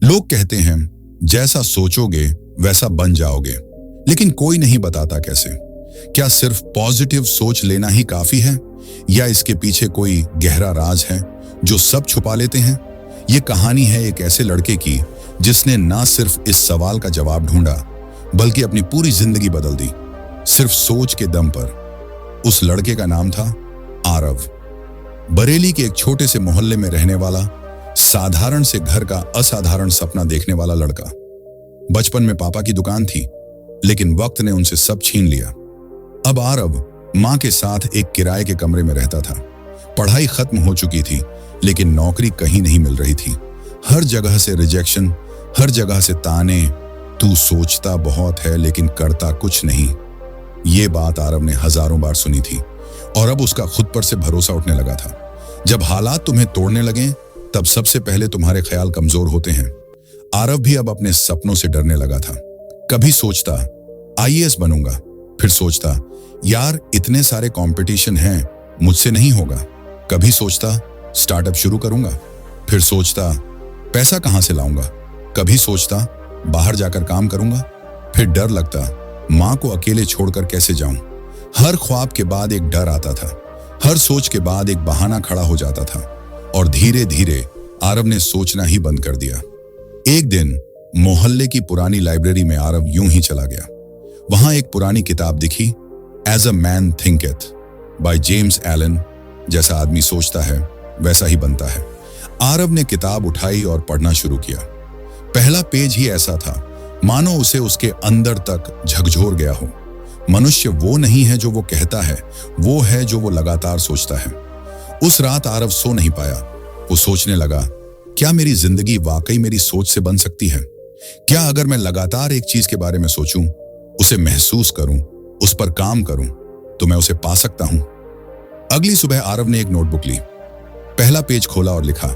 लोग कहते हैं जैसा सोचोगे वैसा बन जाओगे, लेकिन कोई नहीं बताता कैसे। क्या सिर्फ पॉजिटिव सोच लेना ही काफी है, या इसके पीछे कोई गहरा राज है जो सब छुपा लेते हैं? ये कहानी है एक ऐसे लड़के की जिसने ना सिर्फ इस सवाल का जवाब ढूंढा, बल्कि अपनी पूरी जिंदगी बदल दी, सिर्फ सोच के दम पर। उस लड़के का नाम था आरव। बरेली के एक छोटे से मोहल्ले में रहने वाला, साधारण से घर का असाधारण सपना देखने वाला लड़का। बचपन में पापा की दुकान थी, लेकिन वक्त ने उनसे सब छीन लिया। अब आरव मां के साथ एक किराए के कमरे में रहता था। पढ़ाई खत्म हो चुकी थी, लेकिन नौकरी कहीं नहीं मिल रही थी। हर जगह से रिजेक्शन, हर जगह से ताने, तू सोचता बहुत है लेकिन करता कुछ नहीं। ये बात आरव ने हजारों बार सुनी थी, और अब उसका खुद पर से भरोसा उठने लगा था। जब हालात तुम्हें तोड़ने लगे, तब सबसे पहले तुम्हारे ख्याल कमजोर होते हैं। आरव भी अब अपने सपनों से डरने लगा था। कभी सोचता आईएएस बनूंगा, फिर सोचता यार इतने सारे कंपटीशन हैं, मुझसे नहीं होगा। कभी सोचता स्टार्टअप शुरू करूंगा, फिर सोचता पैसा कहां से लाऊंगा। कभी सोचता बाहर जाकर काम करूंगा, फिर डर लगता मां को अकेले छोड़कर कैसे जाऊं। हर ख्वाब के बाद एक डर आता था, हर सोच के बाद एक बहाना खड़ा हो जाता था, और धीरे धीरे आरव ने सोचना ही बंद कर दिया। एक दिन मोहल्ले की पुरानी लाइब्रेरी में आरव यूं ही चला गया। वहां एक पुरानी किताब दिखी, as a man thinketh by James Allen. जैसा आदमी सोचता है वैसा ही बनता है। आरव ने किताब उठाई और पढ़ना शुरू किया। पहला पेज ही ऐसा था मानो उसे उसके अंदर तक झकझोर गया हो। मनुष्य वो नहीं है जो वो कहता है, वो है जो वो लगातार सोचता है। उस रात आरव सो नहीं पाया। वो सोचने लगा, क्या मेरी जिंदगी वाकई मेरी सोच से बन सकती है? क्या अगर मैं लगातार एक चीज के बारे में सोचूं, उसे महसूस करूं, उस पर काम करूं, तो मैं उसे पा सकता हूं? अगली सुबह आरव ने एक नोटबुक ली, पहला पेज खोला और लिखा,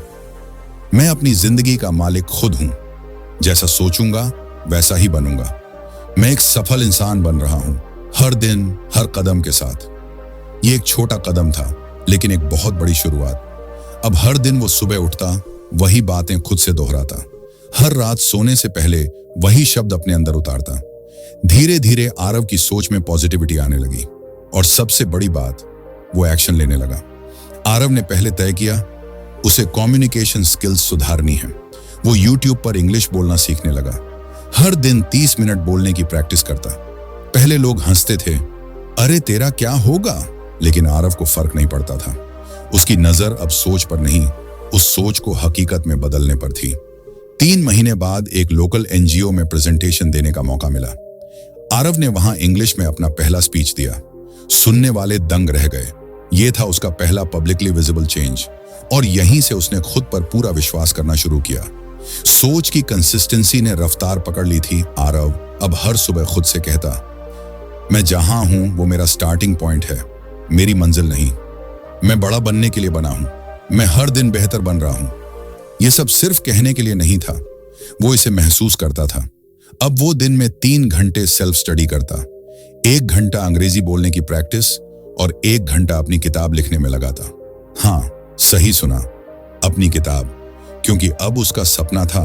मैं अपनी जिंदगी का मालिक खुद हूं। जैसा सोचूंगा वैसा ही बनूंगा। मैं एक सफल इंसान बन रहा हूं, हर दिन हर कदम के साथ। ये एक छोटा कदम था, लेकिन एक बहुत बड़ी शुरुआत। अब हर दिन वो सुबह उठता, वही बातें खुद से दोहराता। हर रात सोने से पहले वही शब्द अपने अंदर उतारता। धीरे धीरे आरव की सोच में पॉजिटिविटी आने लगी, और सबसे बड़ी बात, वो एक्शन लेने लगा। आरव ने पहले तय किया उसे कम्युनिकेशन स्किल्स सुधारनी है। वो यूट्यूब पर इंग्लिश बोलना सीखने लगा। हर दिन 30 मिनट बोलने की प्रैक्टिस करता। पहले लोग हंसते थे, अरे तेरा क्या होगा, लेकिन आरव को फर्क नहीं पड़ता था। उसकी नजर अब सोच पर नहीं, उस सोच को हकीकत में बदलने पर थी। 3 महीने बाद एक लोकल एनजीओ में प्रेजेंटेशन देने का मौका मिला। आरव ने वहां इंग्लिश में अपना पहला स्पीच दिया। सुनने वाले दंग रह गए। यह था उसका पहला पब्लिकली विजिबल चेंज, और यहीं से उसने खुद पर पूरा विश्वास करना शुरू किया। सोच की कंसिस्टेंसी ने रफ्तार पकड़ ली थी। आरव अब हर सुबह खुद से कहता, मैं जहां हूं वो मेरा स्टार्टिंग पॉइंट है, मेरी मंजिल नहीं। मैं बड़ा बनने के लिए बना हूं, मैं हर दिन बेहतर बन रहा हूं। यह सब सिर्फ कहने के लिए नहीं था, वो इसे महसूस करता था। अब वो दिन में 3 घंटे सेल्फ स्टडी करता, 1 घंटा अंग्रेजी बोलने की प्रैक्टिस, और 1 घंटा अपनी किताब लिखने में लगाता। हाँ, सही सुना, अपनी किताब, क्योंकि अब उसका सपना था,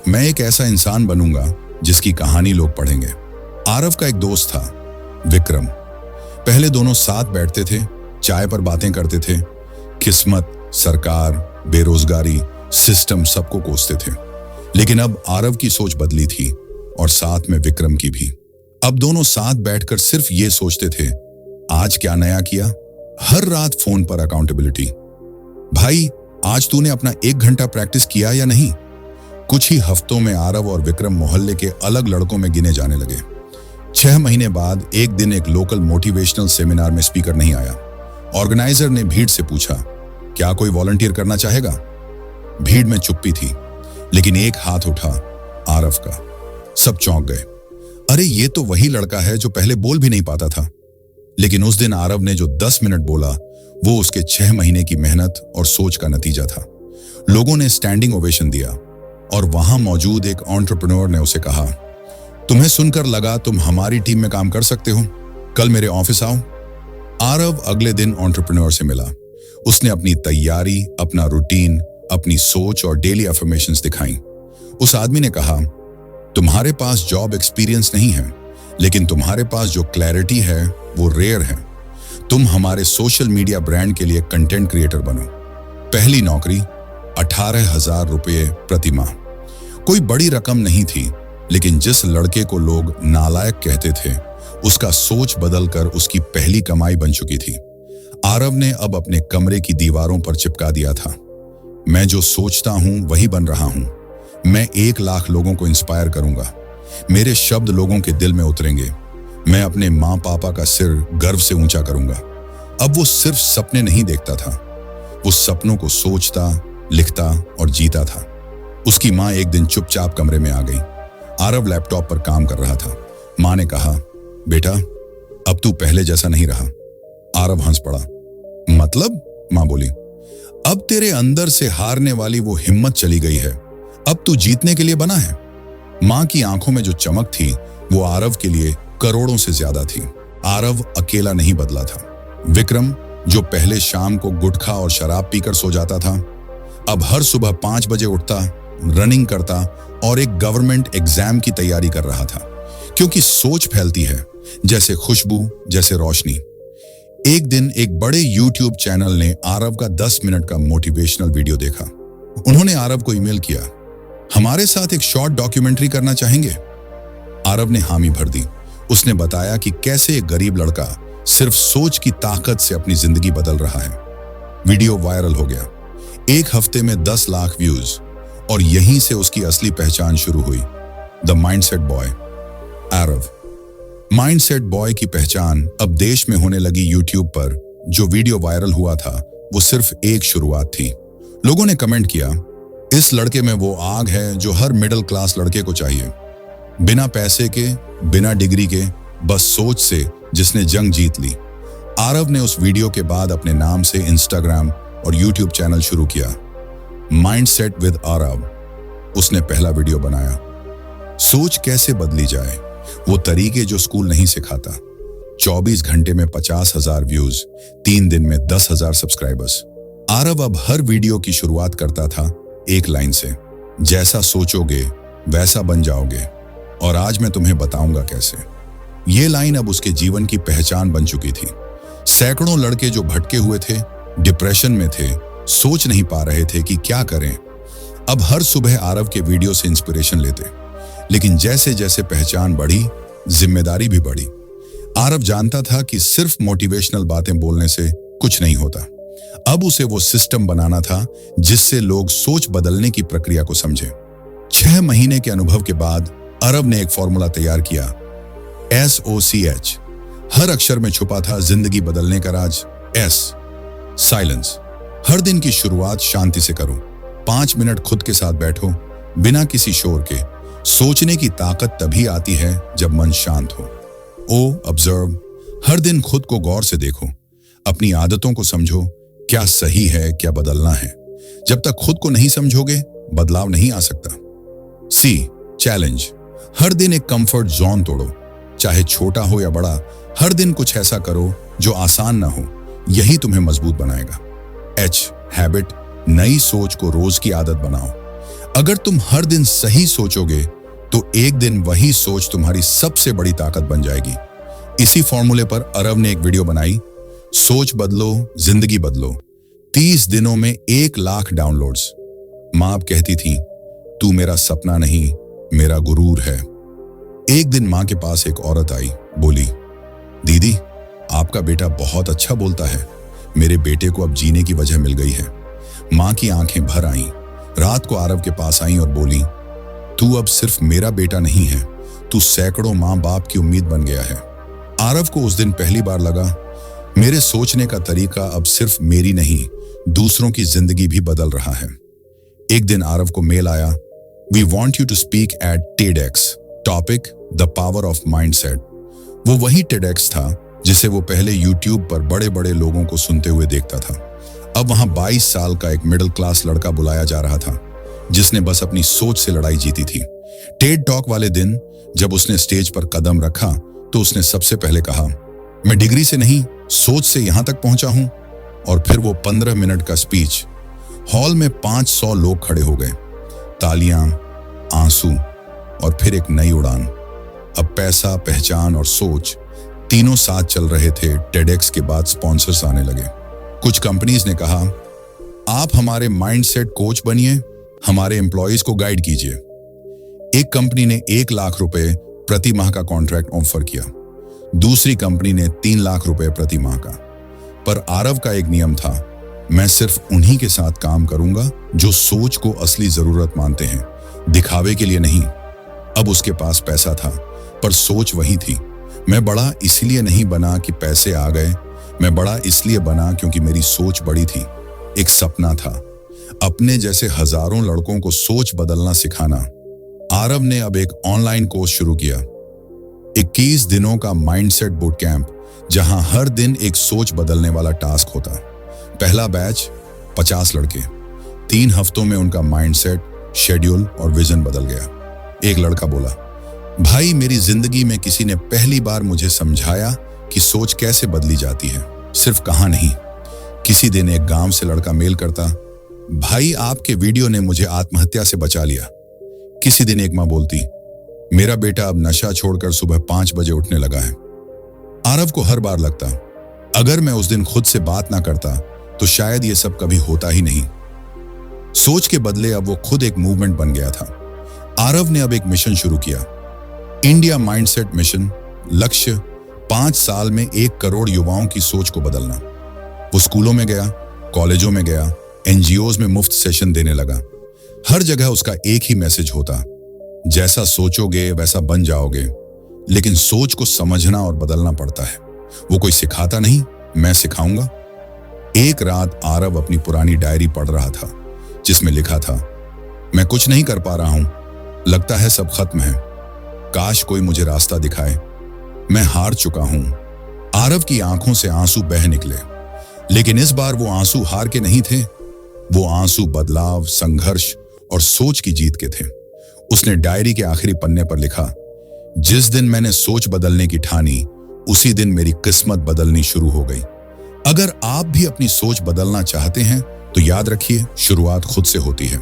मैं एक ऐसा इंसान बनूंगा जिसकी कहानी लोग पढ़ेंगे। आरव का एक दोस्त था, विक्रम। पहले दोनों साथ बैठते थे, चाय पर बातें करते थे। किस्मत, सरकार, बेरोजगारी, सिस्टम सबको कोसते थे। लेकिन अब आरव की सोच बदली थी, और साथ में विक्रम की भी। अब दोनों साथ बैठकर सिर्फ ये सोचते थे, आज क्या नया किया। हर रात फोन पर अकाउंटेबिलिटी, भाई आज तूने अपना 1 घंटा प्रैक्टिस किया या नहीं। कुछ ही हफ्तों में आरव और विक्रम मोहल्ले के अलग लड़कों में गिने जाने लगे। 6 महीने बाद एक दिन एक लोकल मोटिवेशनल सेमिनार में स्पीकर नहीं आया। ऑर्गेनाइजर ने भीड़ से पूछा, क्या कोई वॉलंटियर करना चाहेगा? भीड़ में चुप्पी थी, लेकिन एक हाथ उठा, आरव का। सब चौंक गए, अरे ये तो वही लड़का है जो पहले बोल भी नहीं पाता था। लेकिन उस दिन आरव ने जो 10 मिनट बोला, वो उसके 6 महीने की मेहनत और सोच का नतीजा था। लोगों ने स्टैंडिंग ओवेशन दिया, और वहां मौजूद एक एंटरप्रेन्योर ने उसे कहा, तुम्हें सुनकर लगा तुम हमारी टीम में काम कर सकते हो, कल मेरे ऑफिस आओ। आरव अगले दिन एंटरप्रेन्योर से मिला। उसने अपनी तैयारी, अपना रूटीन, अपनी सोच और डेली अफर्मेशंस दिखाई। उस आदमी ने कहा, तुम्हारे पास जॉब एक्सपीरियंस नहीं है, लेकिन तुम्हारे पास जो क्लैरिटी है वो रेयर है। तुम हमारे सोशल मीडिया ब्रांड के लिए कंटेंट क्रिएटर बनो। पहली नौकरी 18,000 रुपये प्रति माह। कोई बड़ी रकम नहीं थी, लेकिन जिस लड़के को लोग नालायक कहते थे, उसका सोच बदलकर उसकी पहली कमाई बन चुकी थी। आरव ने अब अपने कमरे की दीवारों पर चिपका दिया था, मैं जो सोचता हूं वही बन रहा हूं। मैं 1 लाख लोगों को इंस्पायर करूंगा। मेरे शब्द लोगों के दिल में उतरेंगे। मैं अपने माँ पापा का सिर गर्व से ऊंचा करूंगा। अब वो सिर्फ सपने नहीं देखता था, वो सपनों को सोचता, लिखता और जीता था। उसकी माँ एक दिन चुपचाप कमरे में आ गई। आरव लैपटॉप पर काम कर रहा था। माँ ने कहा, बेटा अब तू पहले जैसा नहीं रहा। आरव हंस पड़ा। मतलब? माँ बोली, अब तेरे अंदर से हारने वाली वो हिम्मत चली गई है। अब तू जीतने के लिए बना है। माँ की आंखों में जो चमक थी वो आरव के लिए करोड़ों से ज्यादा थी। आरव अकेला नहीं बदला था। विक्रम, जो पहले शाम को गुटखा और शराब पीकर सो जाता था, अब हर सुबह 5 बजे उठता, रनिंग करता और एक गवर्नमेंट एग्जाम की तैयारी कर रहा था। क्योंकि सोच फैलती है जैसे खुशबू, जैसे रोशनी। एक दिन एक बड़े YouTube चैनल ने आरव का 10 मिनट का मोटिवेशनल वीडियो देखा। उन्होंने आरव को ईमेल किया, हमारे साथ एक शॉर्ट डॉक्यूमेंट्री करना चाहेंगे? आरव ने हामी भर दी। उसने बताया कि कैसे एक गरीब लड़का सिर्फ सोच की ताकत से अपनी जिंदगी बदल रहा है। वीडियो वायरल हो गया। 1 हफ्ते में 10 लाख व्यूज, और यहीं से उसकी असली पहचान शुरू हुई। The mindset boy. Aarav. Mindset boy की पहचान अब देश में होने लगी। यूट्यूब पर जो वीडियो वायरल हुआ था वो सिर्फ एक शुरुआत थी। लोगों ने कमेंट किया, इस लड़के में वो आग है जो हर मिडिल क्लास लड़के को चाहिए। बिना पैसे के, बिना डिग्री के, बस सोच से जिसने जंग जीत ली। आरव ने उस वीडियो के बाद अपने नाम से इंस्टाग्राम और यूट्यूब चैनल शुरू किया, माइंडसेट विद आरव। उसने पहला वीडियो बनाया, सोच कैसे बदली जाए, वो तरीके जो स्कूल नहीं सिखाता। 24 घंटे में 50,000 व्यूज, 3 दिन में 10,000 सब्सक्राइबर्स। आरव अब हर वीडियो की शुरुआत करता था एक लाइन से, जैसा सोचोगे वैसा बन जाओगे, और आज मैं तुम्हें बताऊंगा कैसे। ये लाइन अब उसके जीवन की पहचान बन चुकी थी। सैकड़ों लड़के जो भटके हुए थे, डिप्रेशन में थे, सोच नहीं पा रहे थे कि क्या करें, अब हर सुबह आरव के वीडियो से इंस्पिरेशन लेते। लेकिन जैसे जैसे पहचान बढ़ी, जिम्मेदारी भी बढ़ी। आरव जानता था कि सिर्फ मोटिवेशनल बातें बोलने से कुछ नहीं होता। अब उसे वो सिस्टम बनाना था जिससे लोग सोच बदलने की प्रक्रिया को समझे। 6 महीने के अनुभव के बाद आरव ने एक फॉर्मूला तैयार किया, SOCH। हर अक्षर में छुपा था जिंदगी बदलने का राज। S, silence. हर दिन की शुरुआत शांति से करो। 5 मिनट खुद के साथ बैठो, बिना किसी शोर के। सोचने की ताकत तभी आती है जब मन शांत हो। O, observe. हर दिन खुद को गौर से देखो, अपनी आदतों को समझो, क्या सही है, क्या बदलना है। जब तक खुद को नहीं समझोगे, बदलाव नहीं आ सकता। C, challenge. हर दिन एक कंफर्ट जोन तोड़ो, चाहे छोटा हो या बड़ा। हर दिन कुछ ऐसा करो जो आसान ना हो, यही तुम्हें मजबूत बनाएगा। H, habit. नई सोच को रोज की आदत बनाओ। अगर तुम हर दिन सही सोचोगे तो एक दिन वही सोच तुम्हारी सबसे बड़ी ताकत बन जाएगी। इसी फॉर्मूले पर आरव ने एक वीडियो बनाई, सोच बदलो, जिंदगी बदलो। 30 दिनों में 1 लाख डाउनलोड्स। मां अब कहती थी, तू मेरा सपना नहीं, मेरा गुरूर है। एक दिन मां के पास एक औरत आई, बोली, दीदी आपका बेटा बहुत अच्छा बोलता है। मेरे बेटे को अब जीने की वजह मिल गई है। मां की आंखें भर आईं। रात को आरव के पास आई और बोली, तू अब सिर्फ मेरा बेटा नहीं है, तू सैकड़ों मां बाप की उम्मीद बन गया है। आरव को उस दिन पहली बार लगा, मेरे सोचने का तरीका अब सिर्फ मेरी नहीं, दूसरों की जिंदगी भी बदल रहा है। एक दिन आरव को मेल आया, we want you to speak at TEDx, topic the power of mindset. वो वही TEDx था जिसे वो पहले YouTube पर बड़े बड़े लोगों को सुनते हुए देखता था। अब वहां 22 साल का एक मिडिल क्लास लड़का बुलाया जा रहा था, जिसने बस अपनी सोच से लड़ाई जीती थी। टेड टॉक वाले दिन जब उसने स्टेज पर कदम रखा तो उसने सबसे पहले कहा, मैं डिग्री से नहीं, सोच से यहां तक पहुंचा हूं। और फिर वो 15 मिनट का स्पीच। हॉल में 500 लोग खड़े हो गए। तालियां, आंसू और फिर एक नई उड़ान। अब पैसा, पहचान और सोच तीनों साथ चल रहे थे। टेडेक्स के बाद स्पॉन्सर्स आने लगे। कुछ कंपनीज ने कहा, आप हमारे माइंडसेट कोच बनिए, हमारे एम्प्लॉयज को गाइड कीजिए। एक कंपनी ने 1 लाख रुपए प्रति माह का कॉन्ट्रैक्ट ऑफर किया, दूसरी कंपनी ने 3 लाख रुपए प्रति माह का। पर आरव का एक नियम था, मैं सिर्फ उन्हीं के साथ काम करूंगा जो सोच को असली जरूरत मानते हैं, दिखावे के लिए नहीं। अब उसके पास पैसा था, पर सोच वही थी। मैं बड़ा इसलिए नहीं बना कि पैसे आ गए, मैं बड़ा इसलिए बना क्योंकि मेरी सोच बड़ी थी। एक सपना था, अपने जैसे हजारों लड़कों को सोच बदलना सिखाना। आरव ने अब एक ऑनलाइन कोर्स शुरू किया, 21 दिनों का माइंडसेट बूट कैंप, जहां हर दिन एक सोच बदलने वाला टास्क होता। पहला बैच 50 लड़के, 3 हफ्तों में उनका माइंडसेट, शेड्यूल और विजन बदल गया। एक लड़का बोला, भाई मेरी जिंदगी में किसी ने पहली बार मुझे समझाया कि सोच कैसे बदली जाती है, सिर्फ कहा नहीं। किसी दिन एक गांव से लड़का मेल करता, भाई आपके वीडियो ने मुझे आत्महत्या से बचा लिया। किसी दिन एक मां बोलती, मेरा बेटा अब नशा छोड़कर सुबह 5 बजे उठने लगा है। आरव को हर बार लगता, अगर मैं उस दिन खुद से बात ना करता तो शायद ये सब कभी होता ही नहीं। सोच के बदले अब वो खुद एक मूवमेंट बन गया था। आरव ने अब एक मिशन शुरू किया, इंडिया माइंडसेट मिशन। लक्ष्य 5 साल में 1 करोड़ युवाओं की सोच को बदलना। वो स्कूलों में गया, कॉलेजों में गया, एनजीओज में मुफ्त सेशन देने लगा। हर जगह उसका एक ही मैसेज होता, जैसा सोचोगे वैसा बन जाओगे, लेकिन सोच को समझना और बदलना पड़ता है। वो कोई सिखाता नहीं, मैं सिखाऊंगा। एक रात आरव अपनी पुरानी डायरी पढ़ रहा था, जिसमें लिखा था, मैं कुछ नहीं कर पा रहा हूं, लगता है सब खत्म है, काश कोई मुझे रास्ता दिखाए, मैं हार चुका हूं। आरव की आंखों से आंसू बह निकले, लेकिन इस बार वो आंसू हार के नहीं थे, वो आंसू बदलाव, संघर्ष और सोच की जीत के थे। उसने डायरी के आखिरी पन्ने पर लिखा, जिस दिन मैंने सोच बदलने की ठानी, उसी दिन मेरी किस्मत बदलनी शुरू हो गई। अगर आप भी अपनी सोच बदलना चाहते हैं तो याद रखिए, शुरुआत खुद से होती है।